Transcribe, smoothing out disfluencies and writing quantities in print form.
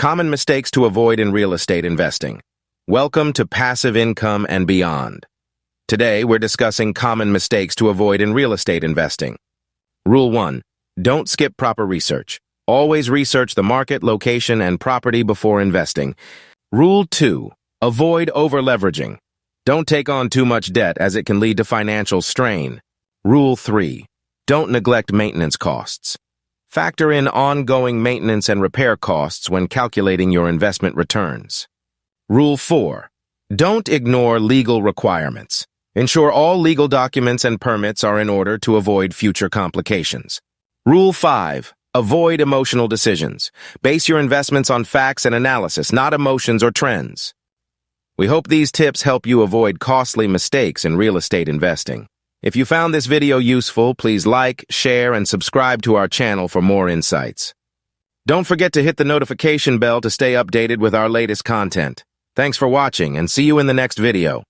Common mistakes to avoid in real estate investing. Welcome to Passive Income and Beyond. Today, we're discussing common mistakes to avoid in real estate investing. Rule 1. Don't skip proper research. Always research the market, location, and property before investing. Rule 2. Avoid overleveraging. Don't take on too much debt as it can lead to financial strain. Rule 3. Don't neglect maintenance costs. Factor in ongoing maintenance and repair costs when calculating your investment returns. Rule 4. Don't ignore legal requirements. Ensure all legal documents and permits are in order to avoid future complications. Rule 5. Avoid emotional decisions. Base your investments on facts and analysis, not emotions or trends. We hope these tips help you avoid costly mistakes in real estate investing. If you found this video useful, please like, share, and subscribe to our channel for more insights. Don't forget to hit the notification bell to stay updated with our latest content. Thanks for watching, and see you in the next video.